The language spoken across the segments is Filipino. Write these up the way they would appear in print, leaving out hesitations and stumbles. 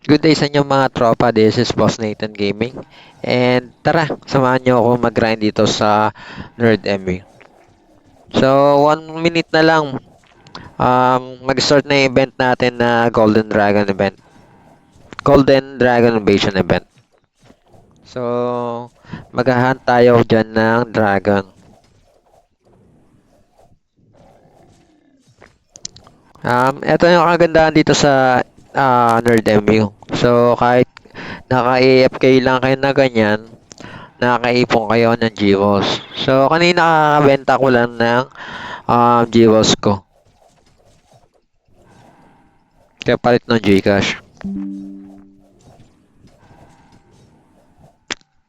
Good day sa inyo mga tropa, this is Boss Nathan Gaming. And tara, samahan nyo ako mag-grind dito sa Nerd MV. So, 1 minute na lang, mag-start na yung event natin na Golden Dragon event. Golden Dragon Invasion event. So, maghahunt tayo dyan ng dragon. Ito yung kagandahan dito sa Nerd MU. So, kahit naka-AFK lang kayo na ganyan, nakakaipon kayo ng GWOS. So, kanina kakabenta ko lang ng GWOS ko. Kaya palit ng Gcash.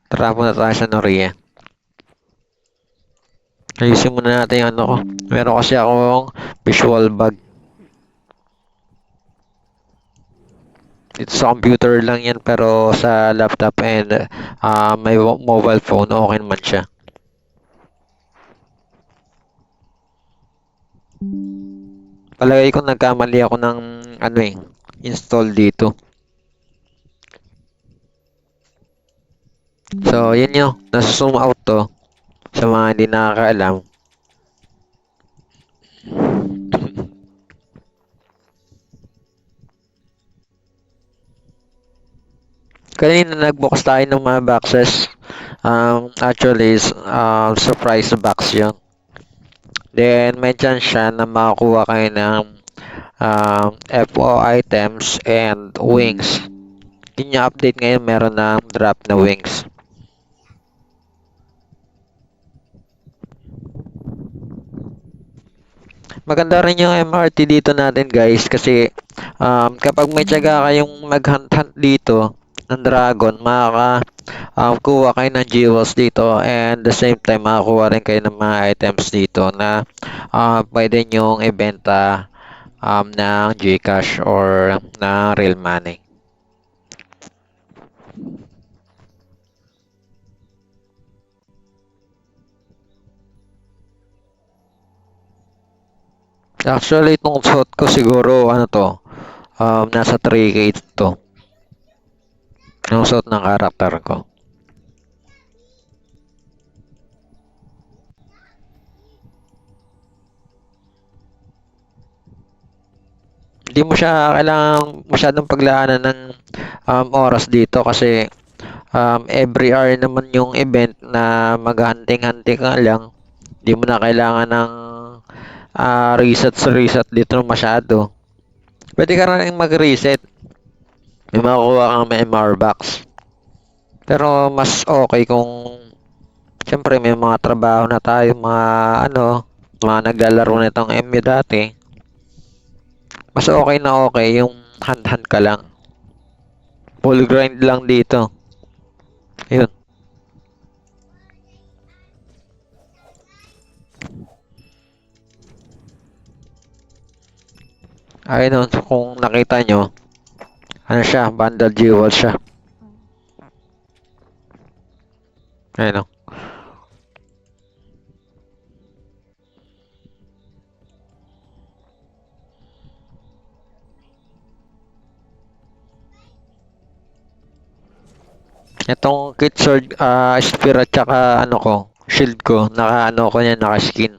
Tara muna tayo sa Noria. Ayusin muna natin yung ano ko. Meron kasi akong visual bug. Dito sa computer lang yan pero sa laptop and may mobile phone okay naman siya. Palagay ko nagkamali ako ng install dito. So, yun yun. Nasa zoom out to. Sa mga hindi nakakaalam. Kanina nag-box tayo ng mga boxes. Actually, surprise box yun. Then, may chance siya na makakuha kayo ng FO items and wings. Yun yung update ngayon, meron na drop na wings. Maganda rin yung MRT dito natin guys kasi kapag may tiyaga kayong mag-hunt dito ng dragon, kuha kayo ng jewels dito and the same time makakuha rin kayo ng mga items dito na pwede nyong ibenta ng Gcash or na real money. Actually, itong suit ko siguro, nasa 3K to. Yung suit ng karakter ko. Hindi mo siya kailangang masyadong paglaanan ng oras dito kasi every hour naman yung event na maghunting-hunting ka lang. Hindi mo na kailangan ng reset dito masyado. Pwede ka rin mag-reset. May makukuha kang may MR box. Pero mas okay kung siyempre may mga trabaho na tayo, mga naglalaro na itong MU dati. Mas okay na okay yung hand-hand ka lang. Full grind lang dito. Ayun. Ayun, kung nakita nyo, ano siya, bundle jewel siya. Ayun. Itong kit sword, spear at saka shield ko, ko niya, naka-skin.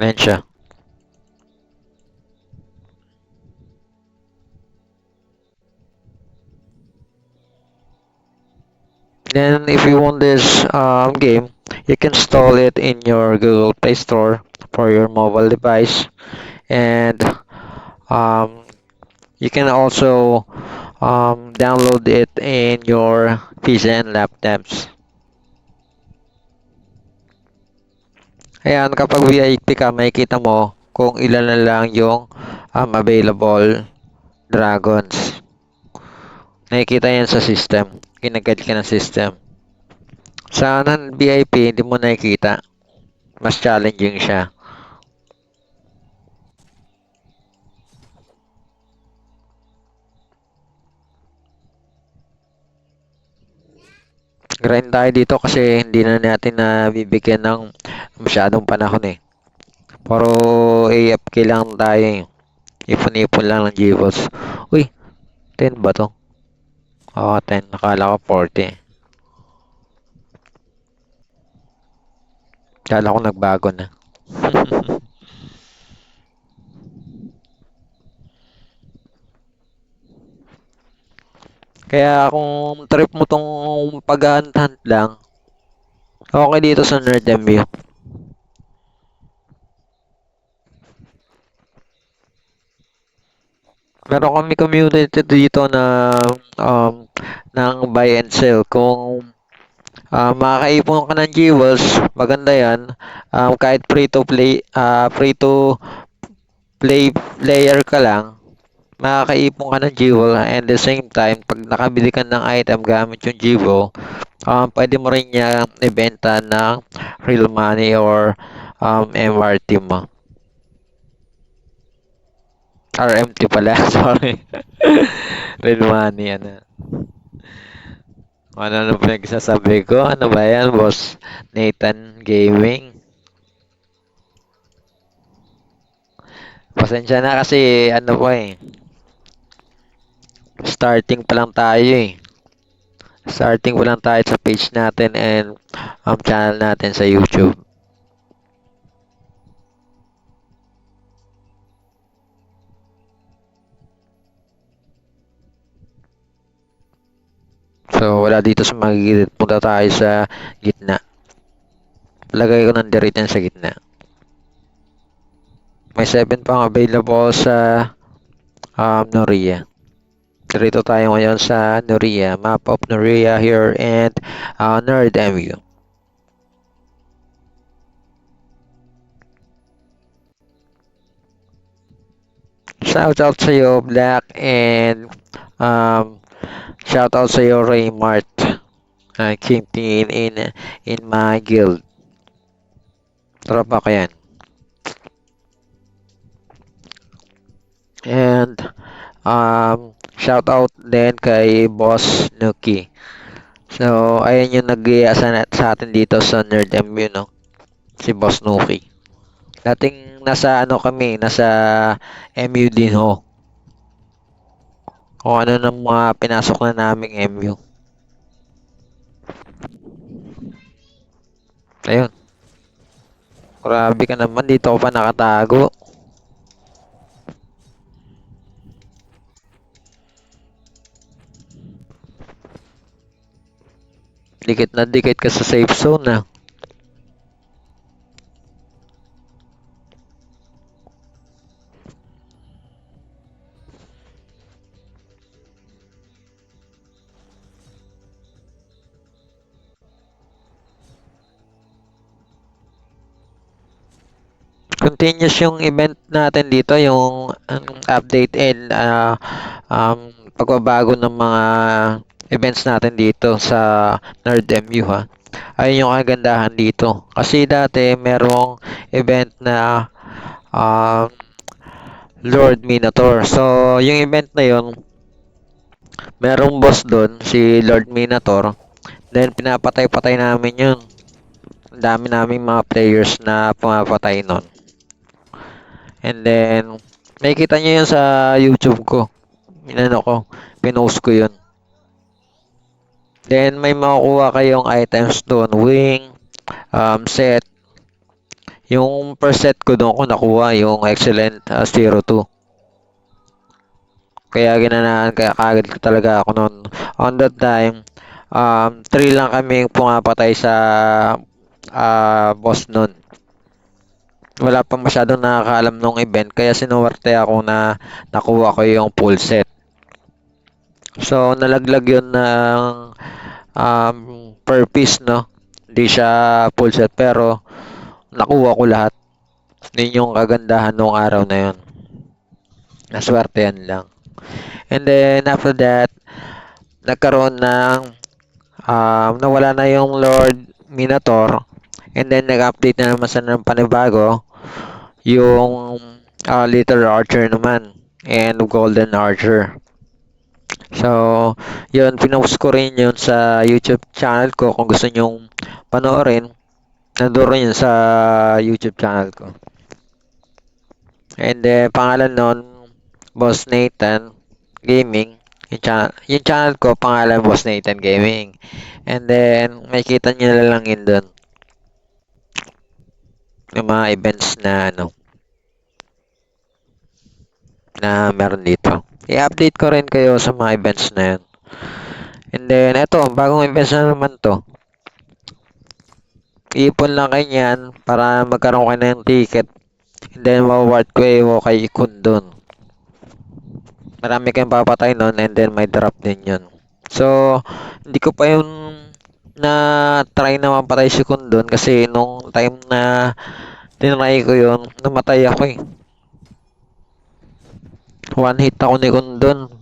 Ayan siya. Then, if you want this game, you can install it in your Google Play Store for your mobile device. And um, you can also download it in your PC and laptops. Ayan, kapag VIP ka, makikita mo kung ilan na lang yung available dragons. Nakikita yan sa system. Kinagad ka ng system. Sa non-VIP, hindi mo nakikita. Mas challenging siya. Grind tayo dito kasi hindi na natin bibigyan ng masyadong panahon eh. Puro AFK lang tayo eh. Ipon-ipon lang ng G-Balls. Uy, 10 ba to? Oo, 10. Nakala ko 40. Kala ko nagbago na. Kaya kung trip mo tong pag-hunt lang, okay dito sa Nerd MU. Meron kami community dito na um, ng buy and sell. Kung makakaipon ka ng jewels, maganda yan. Kahit free to play player ka lang, makakaipon ka ng jewel and the same time, pag nakabili ka ng item gamit yung jewel, pwede mo rin niya ibenta ng real money or MRT mo. RMT pala, sorry. Real money, ano. Ano na pinagsasabi ko? Ano ba yan, boss? Nathan Gaming. Pasensya na kasi, ano po eh. Starting pa lang tayo eh. Starting pa lang tayo sa page natin and channel natin sa YouTube. So, wala dito sa magigilid. Punta tayo sa gitna. Lagay ko ng diritan sa gitna. May 7 pang available sa Noria. Dito tayo ngayon sa Noria. Map of Noria here and Nerd MU. Shout out sa iyo, Black, and um, shout out sa iyo, Raymart. King in my guild. Tropa ko yan. And shout out din kay Boss Nuki. So, ayun yung nag-iasa sa atin dito sa Nerd MU, no? Si Boss Nuki. Dating nasa ano kami, nasa MU din ho. Kung ano ng mga pinasok na naming MU. Ayun. Grabe ka naman, dito ko pa nakatago. Dikit na dikit ka sa safe zone na. Continuous yung event natin dito, yung update and pagbabago ng mga events natin dito sa Nerd MU ha. Ayun yung kagandahan dito. Kasi dati merong event na um, Lord Minotaur. So, yung event na yun, merong boss doon, si Lord Minotaur. Then, pinapatay-patay namin yun. Ang dami naming mga players na pumapatay nun. And then, makikita nyo yun sa YouTube ko. Inano ko, pinost ko yun. Then, may makukuha kayong items doon. Wing, set. Yung per set ko doon ko nakuha yung Excellent 02. Kaya ginanahan kaya kagad ko talaga ako noon. On that time, 3 lang kami pumapatay sa boss noon. Wala pa masyadong nakakaalam nung event kaya sinuwerte ako na nakuha ko yung full set. So, nalaglag yun ng per piece, no? Hindi siya full set pero nakuha ko lahat. Yun yung kagandahan nung araw na yun. Naswerte yan lang. And then, after that, nagkaroon ng nawala na yung Lord Minotaur. And then, nag-update na naman sa ng panibago. Yung Little Archer naman. And Golden Archer. So, yun, pinost ko rin yun sa YouTube channel ko. Kung gusto nyong panoorin, nandun rin sa YouTube channel ko. And then, pangalan nun, Boss Nathan Gaming. Yung channel ko, pangalan Boss Nathan Gaming. And then, makikita nyo na lang yun doon. Yung mga events na na meron dito. I-update ko rin kayo sa mga events na yun. And then, eto, bagong events na naman to. Ipon lang kayo yan para magkaroon kayo ng ticket. And then, mawaward ko kay Ikun doon. Marami kayong papatay nun and then may drop din yun. So, hindi ko pa yun na try na mapatay si Kun doon kasi nung time na tinry ko yun, namatay ako eh. One hit ako ni Kun doon.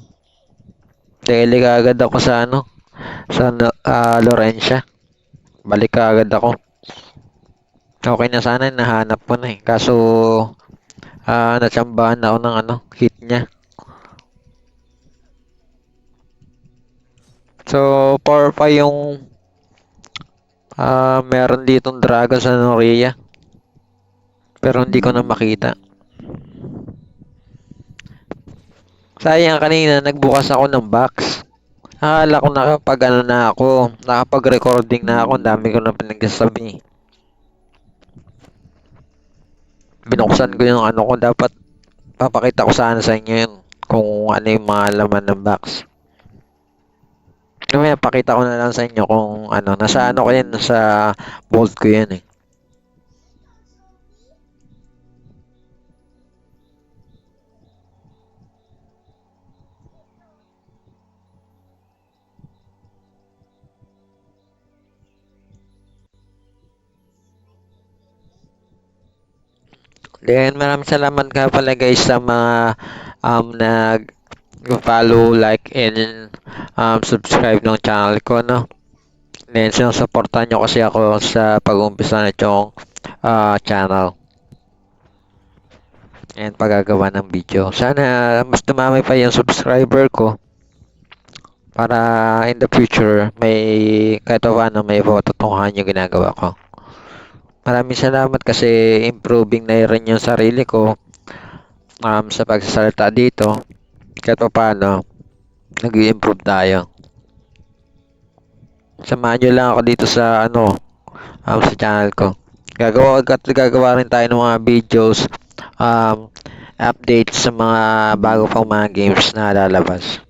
Dahil agad ako sa Lorencia. Balik agad ako. Okay na sana, nahanap ko na eh. Kaso, natsambahan ako ng hit niya. So, power pa yung meron ditong dragon sa Noria. Pero hindi ko na makita. Sayang kanina, nagbukas ako ng box. Akala ko nakapag-recording na ako. Ang dami ko na pinagsasabi. Binuksan ko yung ko. Dapat papakita ko sana sa inyo yun. Kung ano yung mga laman ng box. Kaya pakita ko na lang sa inyo kung nasa ko yan, nasa vault ko yan eh. Then maraming salamat nga pala guys sa mga nag-follow, like, and subscribe ng channel ko, no? Then sinusuportahan nyo kasi ako sa pag-umpisa na itong channel and paggagawa ng video. Sana mas dumami pa yung subscriber ko para in the future may kahit paano may patutunguhan yung ginagawa ko. Maraming salamat kasi improving na rin yung sarili ko sa pagsasalita dito. Kahit paano nag-i-improve tayo. Samahan nyo lang ako dito sa sa channel ko. Gagawa rin tayo ng mga videos, updates sa mga bago pang mga games na lalabas.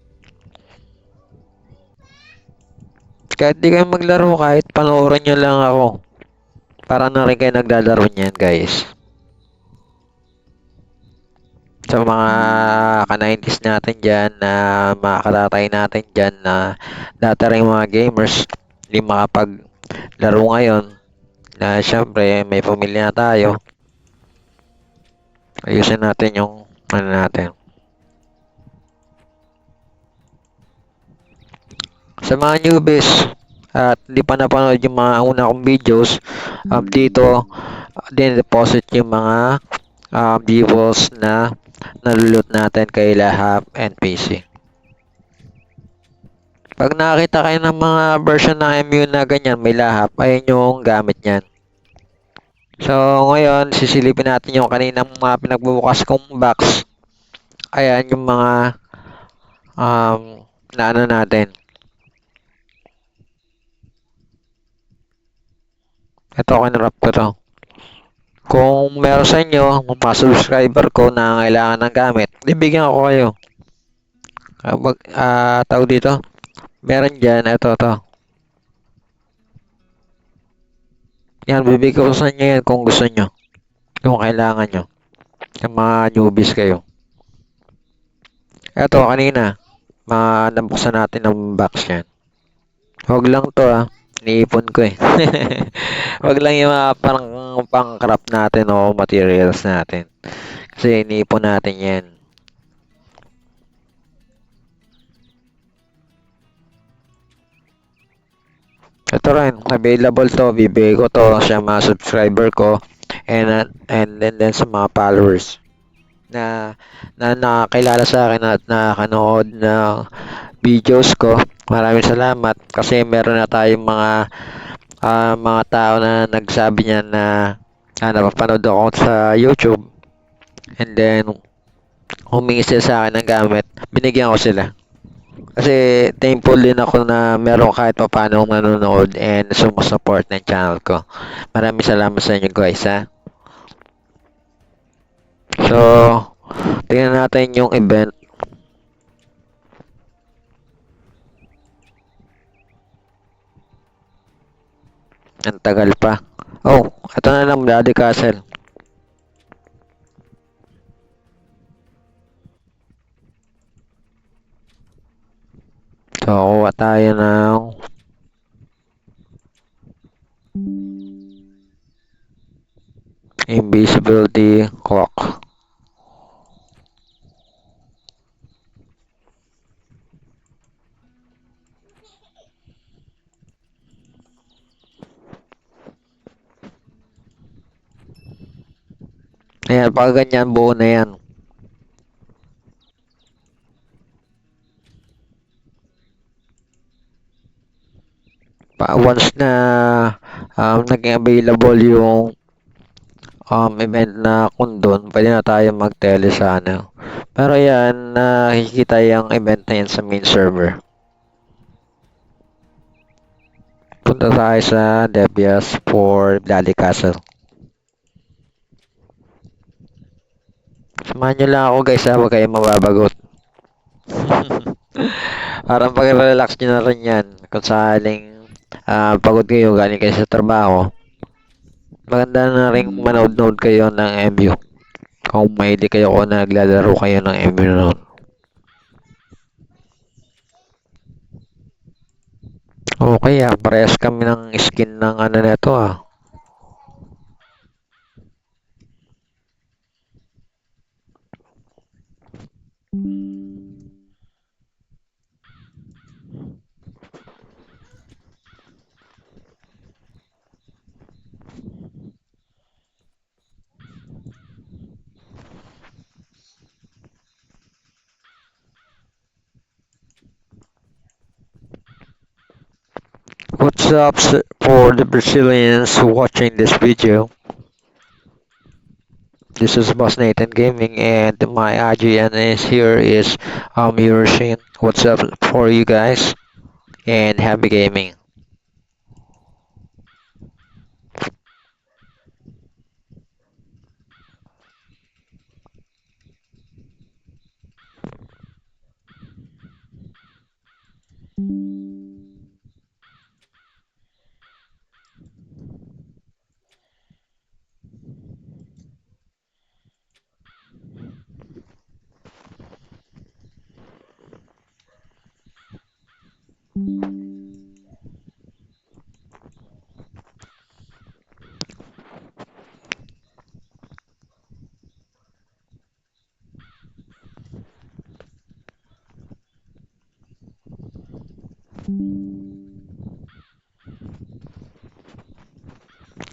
Kahit di kayo maglaro, kahit panoorin nyo lang ako. Para na rin kayo naglalaro niyan, guys. Sa mga ka-90s natin dyan, na mga katatay natin dyan, na dati rin mga gamers, hindi makapaglaro ngayon, na syempre may pamilya na tayo. Ayusin natin yung natin. Sa mga newbies at hindi pa napanood yung mga una kong videos, dito din-deposit yung mga views na nalulot natin kay Lahap NPC. Pag nakakita kayo ng mga version ng MU na ganyan, may lahap, ayun yung gamit niyan. So, ngayon, sisilipin natin yung kaninang mga pinagbubukas kong box. Ayan yung mga natin. Ito, kinrap ko to. Kung meron sa inyo, mga subscriber ko na kailangan ng gamit, bibigyan ko kayo. Tawag dito. Meron dyan, ito. Yan, bibigyan ko sa inyo yan kung gusto nyo. Kung kailangan nyo. Yung mga newbies kayo. Ito, kanina. Nabuksan natin ng box yan. Huwag lang to Iniipon ko eh. Huwag lang yung mga pang-craft natin o materials natin. Kasi iniipon natin yan. Ito rin, available to. Bibigay ko to sa mga subscriber ko and then sa mga followers na nakakilala sa akin at nakakanood na videos ko. Maraming salamat kasi meron na tayong mga tao na nagsabi niya na napapanood ako sa YouTube. And then humingi sila sa akin ng gamit, binigyan ko sila. Kasi thankful din ako na meron kahit papaano nanonood and sumusupport ng channel ko. Maraming salamat sa inyo guys ha. So, tingnan natin yung event. Ang tagal pa. Oh, ito na lang Bloody Castle. So, kuha tayo ng invisibility clock. Ayan, pag ganyan, buo na yan. Once na naging available yung event na kundon, pwede na tayo mag-tele sa ano. Pero yan, nakikita yung event na yan sa main server. Punta tayo sa Debias for Bloody Castle. Samahan nyo lang ako guys ha, huwag kayong mababagot. Parang pag-relax nyo na rin yan. Kung sakaling pagod kayo, galing kayo sa trabaho, maganda na rin manood-nood kayo ng MU. Kung mahilig kayo kung naglalaro kayo ng MU noon. Okay parehas kami ng skin ng ano nito What's up for the Brazilians watching this video? This is Boss Nathan Gaming and my IGN is here is Euroshin. What's up for you guys? And happy gaming.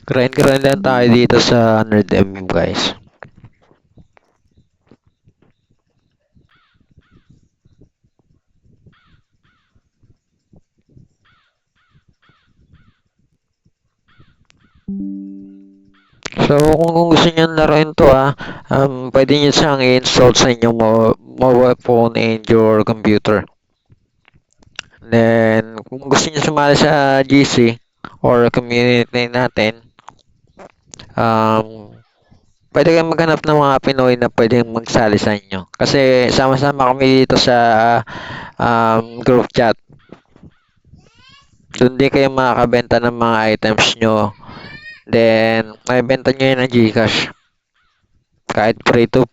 Grind lang tayo dito sa 100 guys. So, kung gusto niyo laruin to pwede niyo siyang i-install sa inyong mobile phone and your computer. Then, kung gusto niyo sumali sa GC or community natin, pwede kayong maghanap ng mga Pinoy na pwedeng magsali sa inyo. Kasi sama-sama kami dito sa group chat. Doon din kayo makakabenta ng mga items nyo. Then, may benta nyo yun ng Gcash. Kahit free to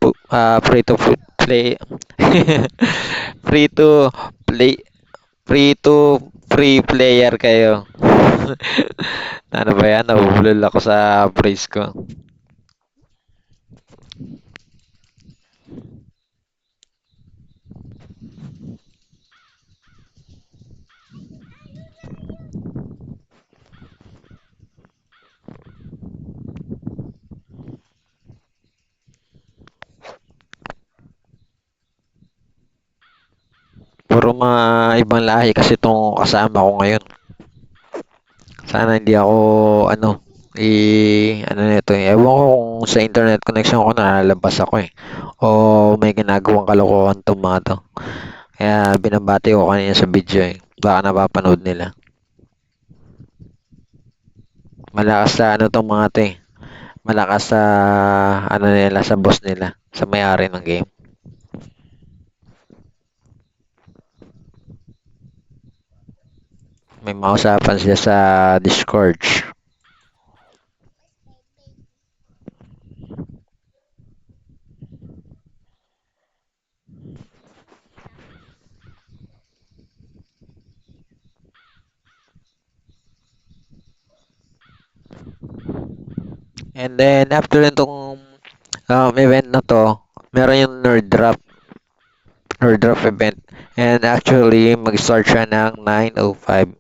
play free to play free player kayo. Ano ba yan? Nabubulol ako sa phrase ko. Puro mga ibang lahi kasi itong kasama ko ngayon. Sana hindi ako, ano nito eh. Ewan ko kung sa internet connection ko nalalabas ako eh. o may ginagawang kalokohan tong mga to. Kaya binabati ko kanina sa video eh. Baka napapanood nila. Malakas sa ano tong mga to eh. Malakas sa ano nila, sa boss nila, sa may-ari ng game. May mausapan sila sa Discord. And then after nitong event na to, meron yung nerd drop event. And actually, mag-start siya ng 9:05.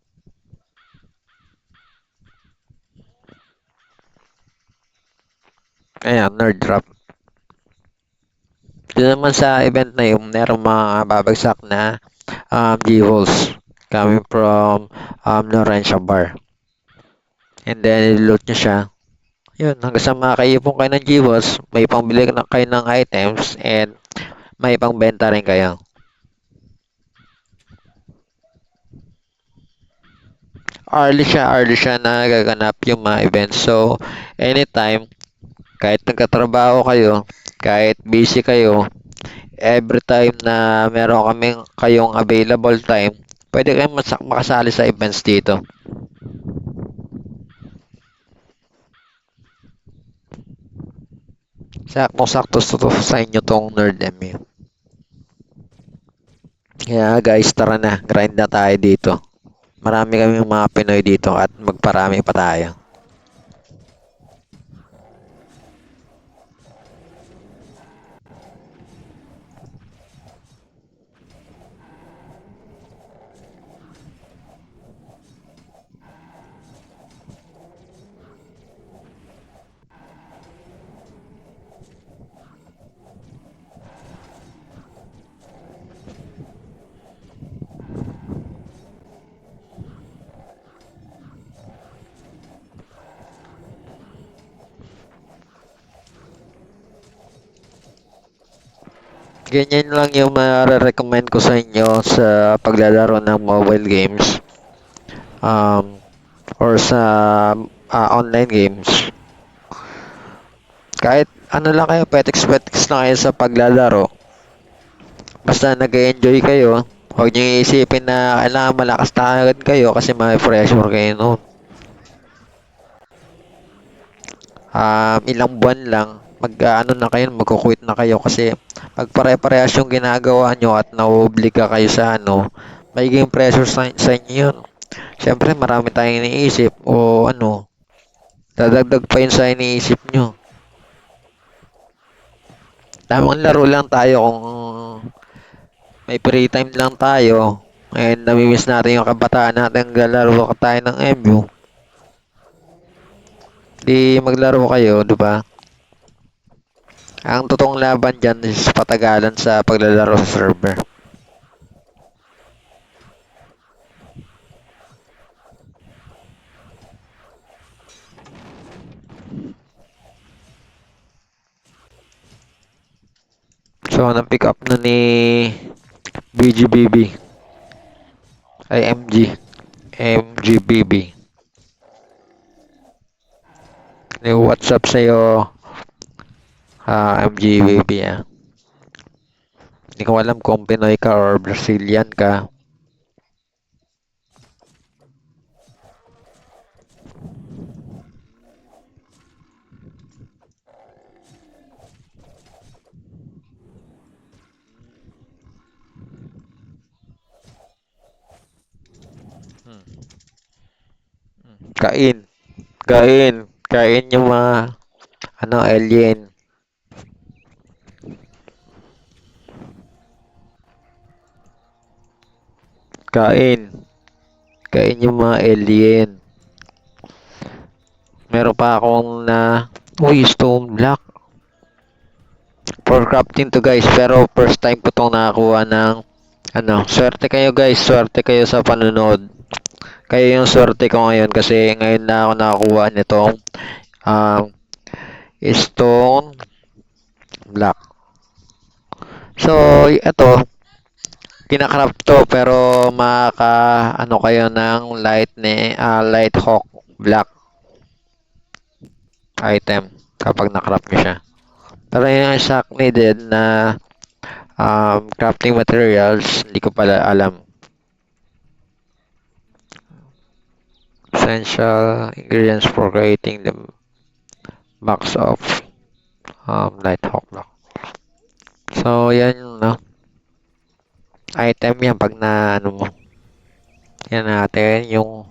Ayan, nerd drop. Doon naman sa event na yun, merong mga babagsak na G-Holes coming from Laurentia Bar. And then, i-loot nyo siya. Yun, hanggang sa makaipon kayo ng G-Holes, may pangbili na kayo ng items, and may pangbenta rin kayo. Early siya na gaganap yung mga events. So, anytime, kahit nagkatrabaho kayo, kahit busy kayo, every time na meron kaming kayong available time, pwede kayong makasali sa events dito. Saktong-sakto to sa inyo tong Nerd MU. Kaya guys, tara na, grind na tayo dito. Marami kaming mga Pinoy dito at magparami pa tayo. Ganyan lang yung ma-recommend ko sa inyo sa paglalaro ng mobile games or sa online games. Kahit ano lang kayo, petiks-petiks na kayo sa paglalaro. Basta nag-enjoy kayo, huwag niyo iisipin na kailangan malakas na agad kayo kasi may pressure kayo noon. Ilang buwan lang, ano na kayo, magkukwit na kayo kasi pag pare-parehas yung ginagawa nyo at nauobliga kayo sa ano, magiging pressure sa inyo yun. Siyempre, marami tayong iniisip o ano, dadagdag pa yun sa iniisip nyo. Tamang laro lang tayo kung may free time lang tayo and namimiss natin yung kabataan natin, naglalaro tayo ng MU. Di maglaro kayo, di ba? Ang totoong laban dyan is patagalan sa paglalaro sa server. So, na-pick up na ni BGBB ay MGBB. What's up sa'yo, MGBB ah. Hindi ko alam kung Pinoy ka or Brazilian ka. Kain. Kain yung mga alien. Kain. Kain yung mga alien. Meron pa akong stone block. For crafting to guys, pero first time ko tong nakakuha ng swerte kayo guys, swerte kayo sa panonood. Kayo yung swerte ko ngayon kasi ngayon na ako nakakuha nitong stone block. So, ito, kinakrap to pero maka ano kayo ng light hawk black item kapag nakrap nyo siya. Pero yung stock needed na crafting materials, hindi ko pala alam. Essential ingredients for creating the box of light hawk black. So, yan yung item yan pag na ano mo. Yan natin yung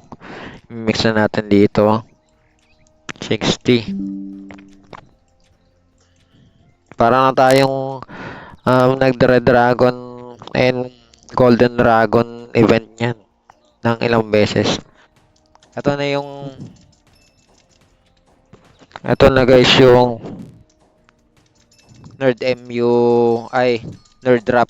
mix na natin dito. 60. Para na tayong nagdra-dragon and golden dragon event yan ng ilang beses. Ito na guys yung Nerd MU ay Nerd Drop.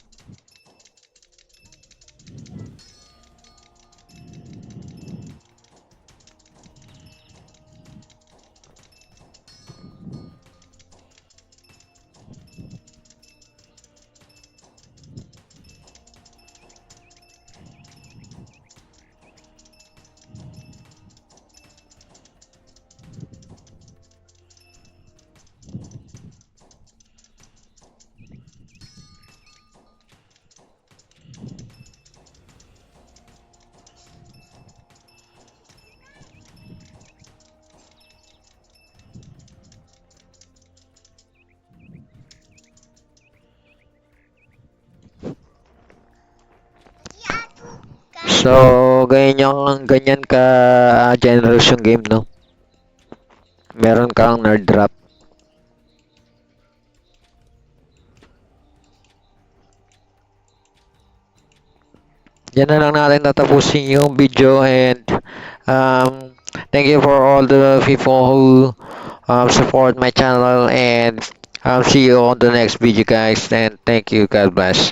So, ganyan ka generous yung game, no? Meron kang Nerd Drop. Yan na lang natin tatapusin yung video and thank you for all the people who support my channel and see you on the next video guys and thank you. God bless.